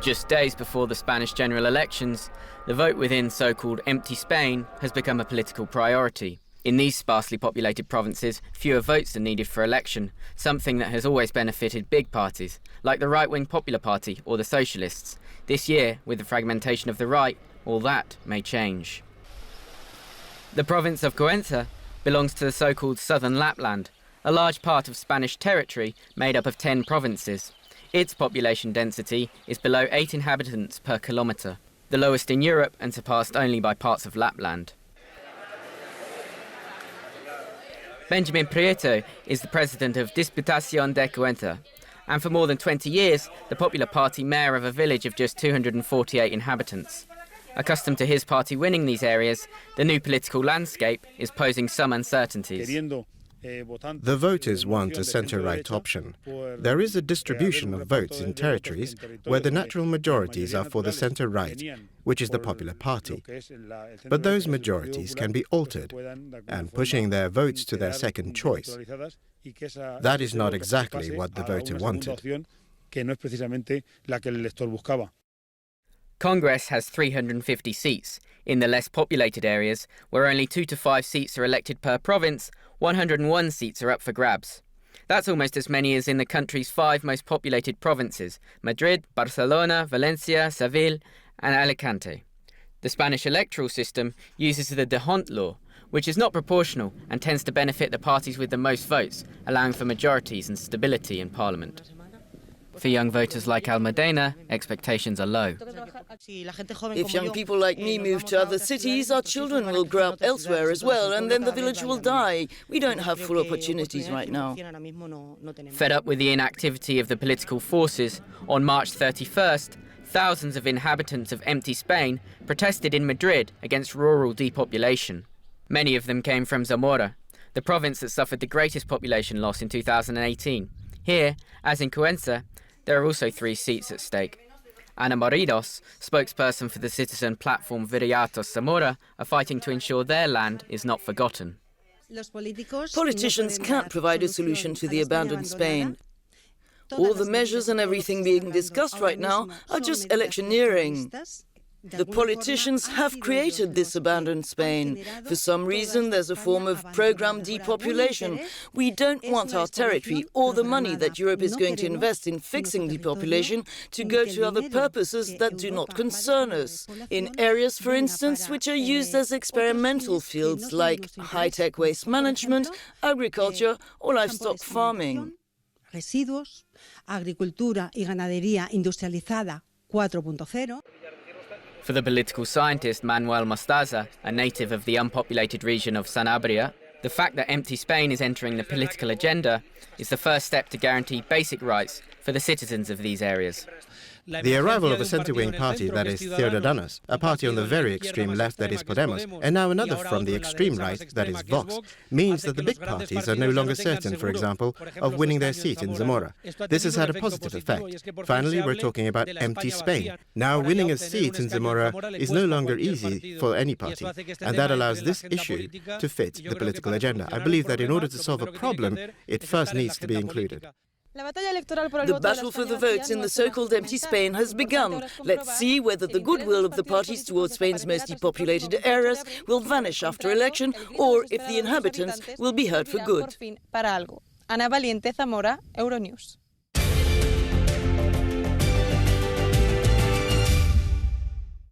Just days before the Spanish general elections, the vote within so-called empty Spain has become a political priority. In these sparsely populated provinces, fewer votes are needed for election, something that has always benefited big parties, like the right-wing Popular Party or the Socialists. This year, with the fragmentation of the right, all that may change. The province of Cuenca belongs to the so-called southern Lapland, a large part of Spanish territory made up of 10 provinces. Its population density is below 8 inhabitants per kilometre, the lowest in Europe and surpassed only by parts of Lapland. Benjamin Prieto is the president of Diputación de Cuenca, and for more than 20 years, the Popular Party mayor of a village of just 248 inhabitants. Accustomed to his party winning these areas, the new political landscape is posing some uncertainties. The voters want a centre-right option. There is a distribution of votes in territories where the natural majorities are for the centre-right, which is the Popular Party. But those majorities can be altered, and pushing their votes to their second choice. That is not exactly what the voter wanted. Congress has 350 seats. In the less populated areas, where only 2 to 5 seats are elected per province, 101 seats are up for grabs. That's almost as many as in the country's 5 most populated provinces: Madrid, Barcelona, Valencia, Seville and Alicante. The Spanish electoral system uses the D'Hondt law, which is not proportional and tends to benefit the parties with the most votes, allowing for majorities and stability in parliament. For young voters like Almudena, expectations are low. If young people like me move to other cities, our children will grow up elsewhere as well, and then the village will die. We don't have full opportunities right now. Fed up with the inactivity of the political forces, on March 31st, thousands of inhabitants of empty Spain protested in Madrid against rural depopulation. Many of them came from Zamora, the province that suffered the greatest population loss in 2018. Here, as in Cuenca, there are also 3 seats at stake. Ana Moridos, spokesperson for the citizen platform Viriatos Zamora, are fighting to ensure their land is not forgotten. Politicians can't provide a solution to the abandoned Spain. All the measures and everything being discussed right now are just electioneering. The politicians have created this abandoned Spain. For some reason, there's a form of programmed depopulation. We don't want our territory or the money that Europe is going to invest in fixing depopulation to go to other purposes that do not concern us. In areas, for instance, which are used as experimental fields like high-tech waste management, agriculture or livestock farming. Residuos, agricultura y ganadería industrializada 4.0. For the political scientist Manuel Mostaza, a native of the unpopulated region of Sanabria, the fact that empty Spain is entering the political agenda is the first step to guarantee basic rights for the citizens of these areas. The arrival of a centre-wing party, that is Ciudadanos, a party on the very extreme left, that is Podemos, and now another from the extreme right, that is Vox, means that the big parties are no longer certain, for example, of winning their seat in Zamora. This has had a positive effect. Finally, we're talking about empty Spain. Now winning a seat in Zamora is no longer easy for any party, and that allows this issue to fit the political agenda. I believe that in order to solve a problem, it first needs to be included. The battle for the votes in the so-called empty Spain has begun. Let's see whether the goodwill of the parties towards Spain's most depopulated areas will vanish after election, or if the inhabitants will be heard for good. Ana Valiente, Zamora, Euronews.